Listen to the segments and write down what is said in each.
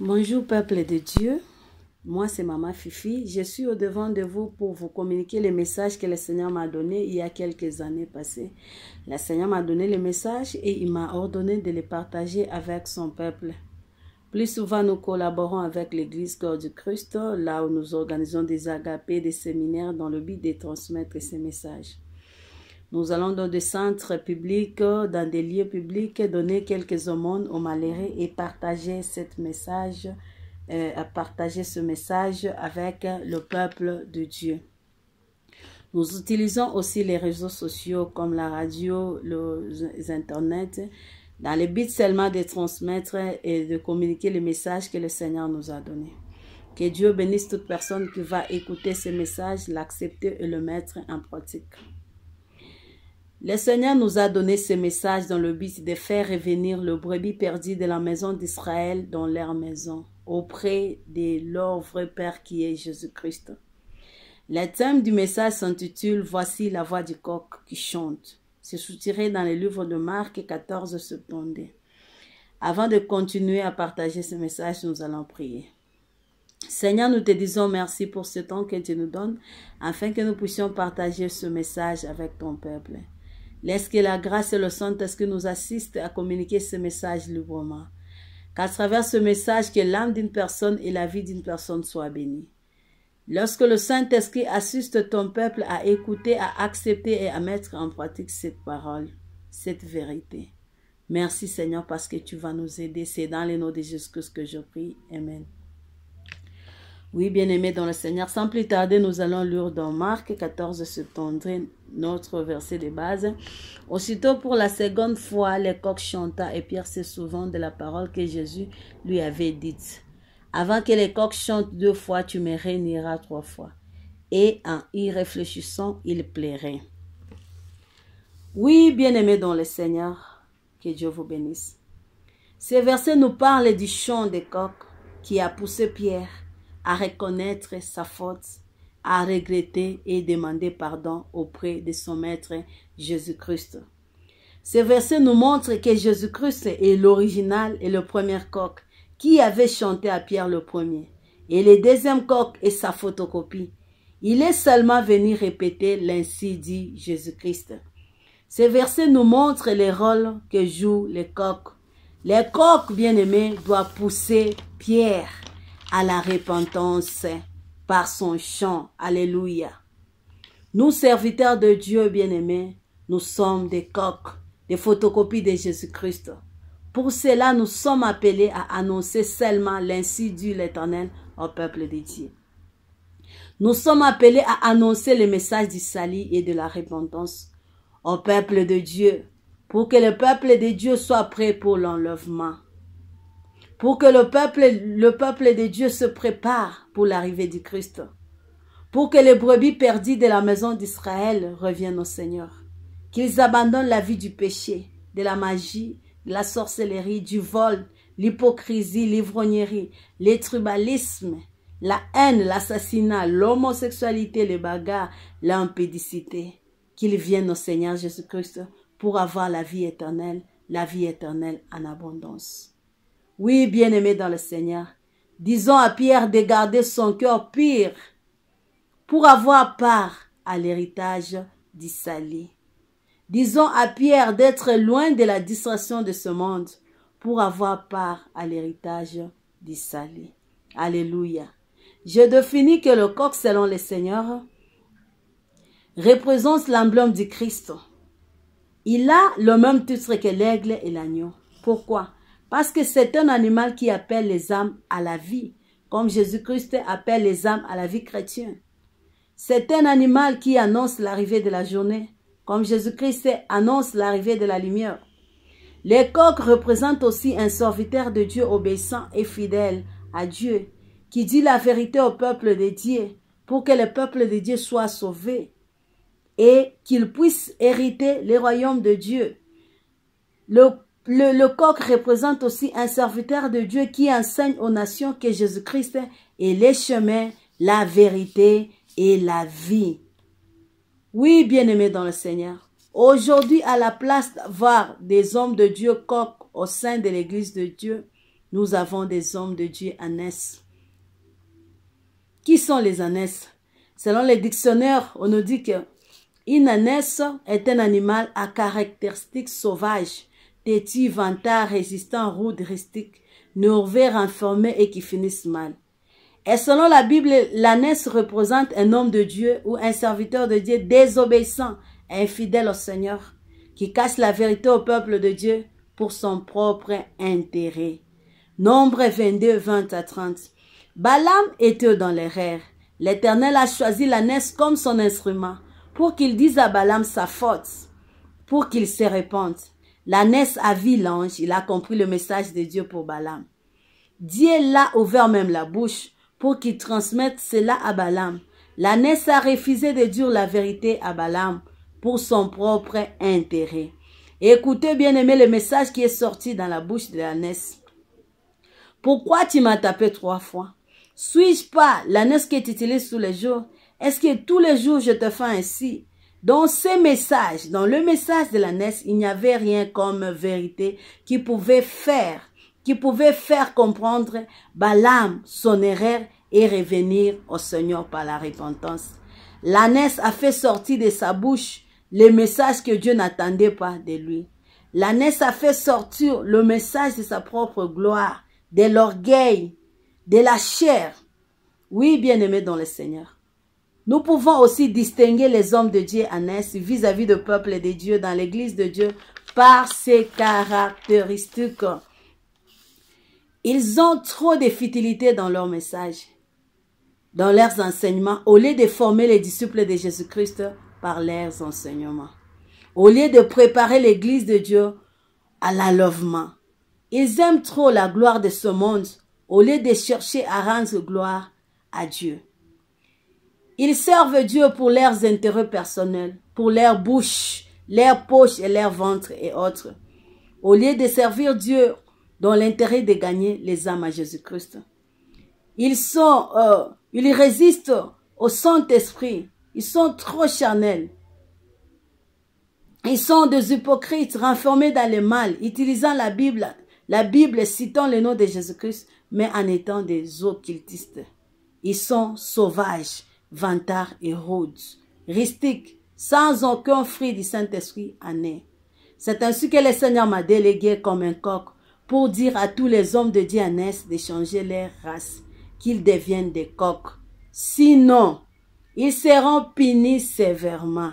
Bonjour peuple de Dieu, moi c'est Maman Fifi, je suis au devant de vous pour vous communiquer le message que le Seigneur m'a donné il y a quelques années passées. Le Seigneur m'a donné le message et il m'a ordonné de le partager avec son peuple. Plus souvent nous collaborons avec l'église Corps du Christ, là où nous organisons des agapés, des séminaires dans le but de transmettre ces messages. Nous allons dans des centres publics, dans des lieux publics, donner quelques aumônes aux malheureux et partager ce message avec le peuple de Dieu. Nous utilisons aussi les réseaux sociaux comme la radio, les internet, dans le but seulement de transmettre et de communiquer le message que le Seigneur nous a donné. Que Dieu bénisse toute personne qui va écouter ce message, l'accepter et le mettre en pratique. Le Seigneur nous a donné ce message dans le but de faire revenir le brebis perdu de la maison d'Israël dans leur maison, auprès de leur vrai Père qui est Jésus-Christ. Le thème du message s'intitule « Voici la voix du coq qui chante ». C'est soutiré dans le livre de Marc 14:72. Avant de continuer à partager ce message, nous allons prier. Seigneur, nous te disons merci pour ce temps que tu nous donnes, afin que nous puissions partager ce message avec ton peuple. Laisse que la grâce et le Saint-Esprit nous assistent à communiquer ce message librement. Qu'à travers ce message, que l'âme d'une personne et la vie d'une personne soient bénies. Lorsque le Saint-Esprit assiste ton peuple à écouter, à accepter et à mettre en pratique cette parole, cette vérité. Merci Seigneur parce que tu vas nous aider. C'est dans le nom de Jésus-Christ que je prie. Amen. Oui, bien-aimés dans le Seigneur, sans plus tarder, nous allons lire dans Marc 14:72, notre verset de base. Aussitôt pour la seconde fois, le coq chanta et Pierre se souvint de la parole que Jésus lui avait dite. Avant que le coq chante 2 fois, tu me réuniras 3 fois. Et en y réfléchissant, il plairait. Oui, bien-aimés dans le Seigneur, que Dieu vous bénisse. Ces versets nous parlent du chant des coqs qui a poussé Pierre à reconnaître sa faute, à regretter et demander pardon auprès de son Maître Jésus-Christ. Ces versets nous montrent que Jésus-Christ est l'original et le premier coq qui avait chanté à Pierre le premier. Et le deuxième coq est sa photocopie. Il est seulement venu répéter l'ainsi dit Jésus-Christ. Ces versets nous montrent le rôle que joue le coq. Le coq, bien-aimé, doit pousser Pierre à la repentance par son chant. Alléluia. Nous, serviteurs de Dieu bien-aimés, nous sommes des coqs, des photocopies de Jésus-Christ. Pour cela, nous sommes appelés à annoncer seulement l'ainsi dit l'Éternel au peuple de Dieu. Nous sommes appelés à annoncer le message du salut et de la repentance au peuple de Dieu, pour que le peuple de Dieu soit prêt pour l'enlèvement. Pour que le peuple de Dieu se prépare pour l'arrivée du Christ. Pour que les brebis perdues de la maison d'Israël reviennent au Seigneur. Qu'ils abandonnent la vie du péché, de la magie, de la sorcellerie, du vol, l'hypocrisie, l'ivrognerie, le tribalisme, la haine, l'assassinat, l'homosexualité, les bagarres, l'impédicité. Qu'ils viennent au Seigneur Jésus-Christ pour avoir la vie éternelle en abondance. Oui, bien-aimés dans le Seigneur, disons à Pierre de garder son cœur pur pour avoir part à l'héritage du salut. Disons à Pierre d'être loin de la distraction de ce monde pour avoir part à l'héritage du salut. Alléluia. Je définis que le coq, selon le Seigneur, représente l'emblème du Christ. Il a le même titre que l'aigle et l'agneau. Pourquoi? Parce que c'est un animal qui appelle les âmes à la vie, comme Jésus-Christ appelle les âmes à la vie chrétienne. C'est un animal qui annonce l'arrivée de la journée, comme Jésus-Christ annonce l'arrivée de la lumière. Les coqs représentent aussi un serviteur de Dieu obéissant et fidèle à Dieu, qui dit la vérité au peuple de Dieu, pour que le peuple de Dieu soit sauvé et qu'il puisse hériter le royaume de Dieu. Le coq représente aussi un serviteur de Dieu qui enseigne aux nations que Jésus-Christ est le chemin, la vérité et la vie. Oui, bien-aimés dans le Seigneur, aujourd'hui, à la place d'avoir des hommes de Dieu coqs au sein de l'église de Dieu, nous avons des hommes de Dieu ânesse. Qui sont les ânesses? Selon les dictionnaires, on nous dit qu'une ânesse est un animal à caractéristiques sauvages, têtu, vantard, résistant, rude, rustique, nerveux, renfermé et qui finissent mal. Et selon la Bible, l'ânesse représente un homme de Dieu ou un serviteur de Dieu désobéissant et infidèle au Seigneur, qui cache la vérité au peuple de Dieu pour son propre intérêt. Nombre 22, 20 à 30. Balaam était dans les rêves. L'Éternel a choisi l'ânesse comme son instrument pour qu'il dise à Balaam sa faute, pour qu'il se répande. L'ânesse a vu l'ange, il a compris le message de Dieu pour Balaam. Dieu l'a ouvert même la bouche pour qu'il transmette cela à Balaam. L'ânesse a refusé de dire la vérité à Balaam pour son propre intérêt. Et écoutez bien aimé le message qui est sorti dans la bouche de l'ânesse. Pourquoi tu m'as tapé 3 fois? Suis-je pas l'ânesse que tu utilises tous les jours? Est-ce que tous les jours je te fais ainsi? Dans ce message, dans le message de l'ânesse, il n'y avait rien comme vérité qui pouvait faire comprendre Balaam son erreur et revenir au Seigneur par la repentance. L'ânesse a fait sortir de sa bouche le message que Dieu n'attendait pas de lui. L'ânesse a fait sortir le message de sa propre gloire, de l'orgueil, de la chair. Oui, bien-aimés dans le Seigneur. Nous pouvons aussi distinguer les hommes de Dieu ânesses vis-à-vis du peuple de Dieu dans l'église de Dieu par ces caractéristiques. Ils ont trop de futilité dans leur message, dans leurs enseignements, au lieu de former les disciples de Jésus-Christ par leurs enseignements. Au lieu de préparer l'église de Dieu à l'enlèvement. Ils aiment trop la gloire de ce monde, au lieu de chercher à rendre gloire à Dieu. Ils servent Dieu pour leurs intérêts personnels, pour leur bouche, leurs poches et leur ventre et autres, au lieu de servir Dieu dans l'intérêt de gagner les âmes à Jésus-Christ. Ils résistent au Saint-Esprit. Ils sont trop charnels. Ils sont des hypocrites renfermés dans le mal, utilisant la Bible citant le nom de Jésus-Christ, mais en étant des occultistes. Ils sont sauvages, vantards et rudes, rustiques, sans aucun fruit du Saint-Esprit en eux. C'est ainsi que le Seigneur m'a délégué comme un coq pour dire à tous les hommes de Dieu ânesses de changer leur race, qu'ils deviennent des coqs. Sinon, ils seront punis sévèrement.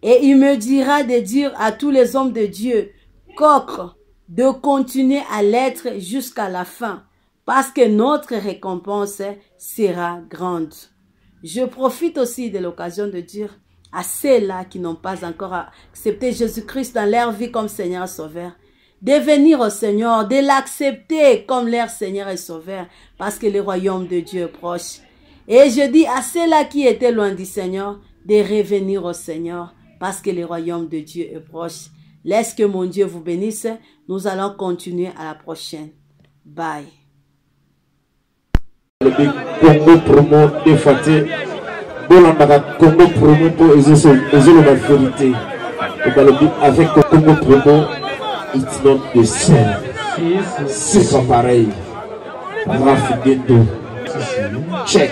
Et il me dira de dire à tous les hommes de Dieu, coqs, de continuer à l'être jusqu'à la fin, parce que notre récompense sera grande. Je profite aussi de l'occasion de dire à ceux-là qui n'ont pas encore accepté Jésus-Christ dans leur vie comme Seigneur et Sauveur, de venir au Seigneur, de l'accepter comme leur Seigneur et Sauveur, parce que le royaume de Dieu est proche. Et je dis à ceux-là qui étaient loin du Seigneur, de revenir au Seigneur, parce que le royaume de Dieu est proche. Laisse que mon Dieu vous bénisse. Nous allons continuer à la prochaine. Bye. Congo promo défaté. Bolanda Congo promo pour la vérité. Avec Congo promo, it's not the same. C'est pas pareil. Rafineto. Check.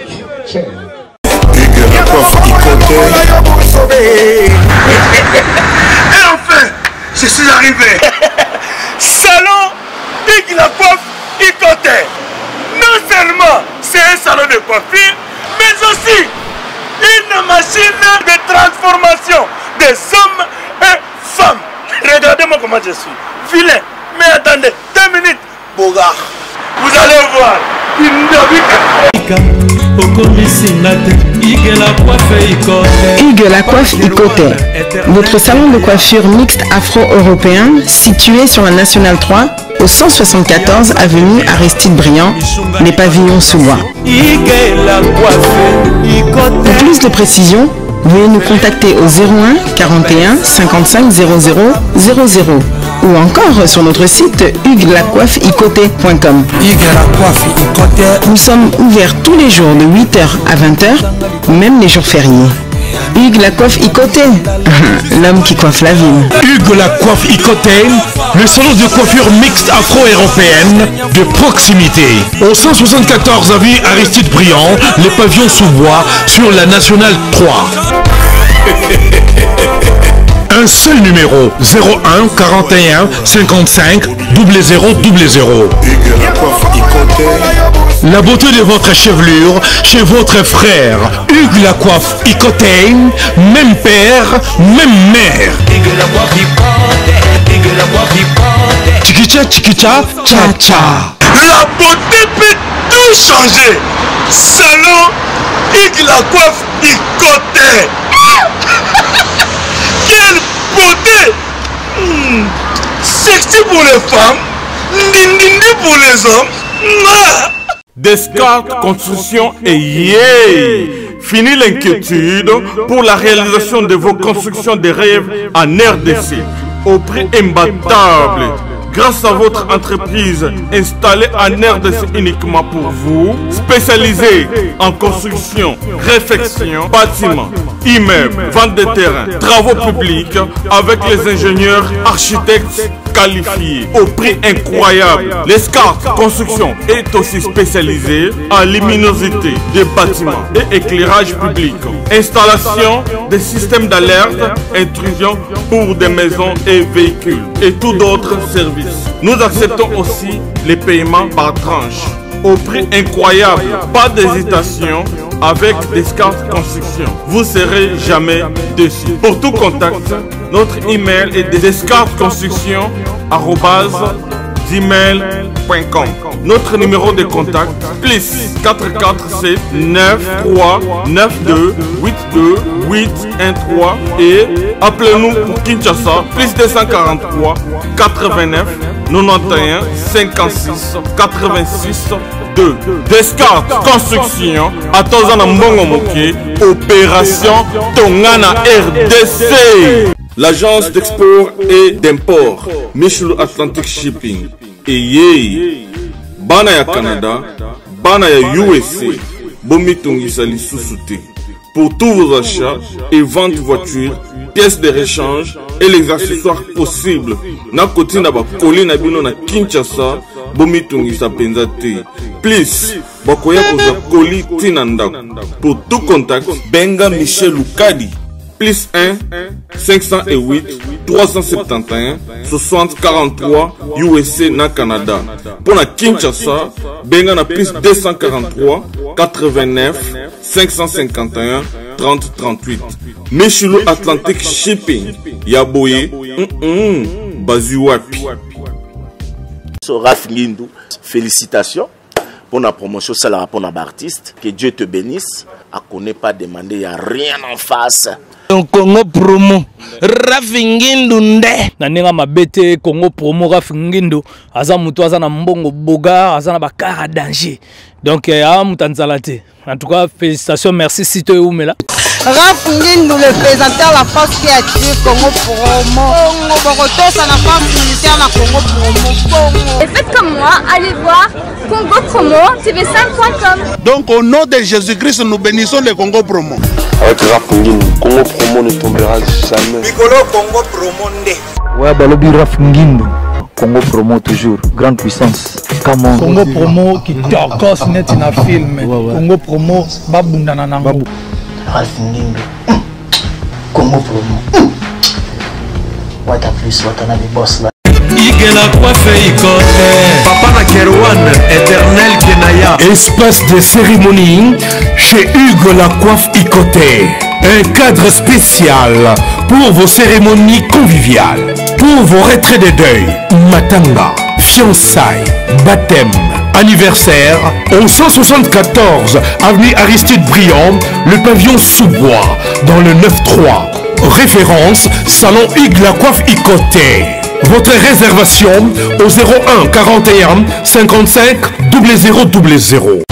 Et enfin, je suis arrivé. Salon Big la coiffe Icoté. Non seulement c'est un salon de coiffure, mais aussi une machine de transformation des hommes et femmes. Regardez-moi comment je suis. Vilain. Mais attendez, 2 minutes. Bogart. Vous allez voir. Hugues la coiffe Icoté, votre salon de coiffure mixte afro-européen situé sur la Nationale 3 au 174 avenue Aristide Briand, les pavillons Soulois. Pour plus de précisions, veuillez nous contacter au 01 41 55 00 00 ou encore sur notre site huguelacoiffeicoté.com. Nous sommes ouverts tous les jours de 8h à 20h, même les jours fériés. Hugues la coiffe Icoté, l'homme qui coiffe la ville. Hugues la coiffe Icoté, le salon de coiffure mixte afro-européenne de proximité. Au 174 avenue Aristide Briand, les pavillons sous bois sur la Nationale 3. Un seul numéro, 01 41 55 0000. La beauté de votre chevelure chez votre frère. Hugues la coiffe Icoté, même père, même mère. Chikicha, chikicha, cha cha. La beauté peut tout changer. Salon Hugues la coiffe Icoté. Quelle beauté! Sexy pour les femmes, nindindi pour les hommes. Descartes Construction et yeah! Fini l'inquiétude pour la réalisation de vos constructions de rêves en RDC au prix imbattable. Grâce à votre entreprise installée en RDC uniquement pour vous, spécialisée en construction, réfection, bâtiments, immeubles, vente de terrains, travaux publics, avec les ingénieurs architectes qualifiés au prix incroyable. Descartes Construction est aussi spécialisée en luminosité des bâtiments et éclairage public, installation des systèmes d'alerte, intrusion pour des maisons et véhicules et tout d'autres services. Nous acceptons aussi les paiements par tranche au prix incroyable. Pas d'hésitation avec Descartes Construction. Vous ne serez jamais déçus. Pour tout contact, notre email est descartesconstruction@gmail.com. Notre numéro de contact plus 447 93 92 82 813 et appelez-nous pour Kinshasa plus 243 89 91 56 86 2. Descartes Construction à Tozana Mbongo Moké, opération Tongana RDC. L'agence d'export et d'import Michel Atlantic Shipping et yé bana ya Canada, bana ya USA, bomitongisa lisusu te. Pour tous vos achats et ventes de voitures, pièces de rechange et les accessoires possibles. Na koti na ba koli na bino na Kinshasa, bomitongisa penza te. Please, bakoya koza koli tinanda. Pour tout contact, benga Michel Lukadi. Plus 1 508 371 60 43 USA na Canada. Pour la Kinshasa, benga na plus 243 89 551 30 38. Michelo Atlantic Shipping. Yaboye. Bazuapi. Raf Ngindou, félicitations pour la promotion, ça la rapport à l'artiste. Que Dieu te bénisse. À qu'on n'ait pas demandé, il n'y a rien en face. Congo promo Raf Ngindou nde naninga mabete Congo promo Raf Ngindou aza mutu aza na mbongo boga aza na bakara danger donc mutanzalate. En tout cas félicitations, merci Sito Oumela. Raf Ngindou, le présentateur la force créative Congo promo Congo Boroto, ça la force militaire na Congo promo Congo. Et faites comme moi, allez voir Congo promo tv5.com. Donc au nom de Jésus-Christ, nous bénissons le Congo promo. Avec Raf Ngindou, Congo promo ne tombera jamais. Piccolo Congo promo nde. Ouais, balobi Raf Ngindou. Congo promo toujours, grande puissance. Comment Congo promo qui torcos net in a film. Congo promo babundana nango. Raf Ngindou. Congo promo. What a plus, what a nabi boss là. Hugues la coiffe Icoté, Papa na Kerouan, éternel Kenaya. Espace de cérémonie chez Hugues la coiffe Icoté. Un cadre spécial pour vos cérémonies conviviales, pour vos retraits de deuil, matanga, fiançailles, baptême, anniversaire, au 174 avenue Aristide Briand, le pavillon sous-bois, dans le 9-3. Référence, salon Hugues la coiffe Icoté. Votre réservation au 01 41 55 0000.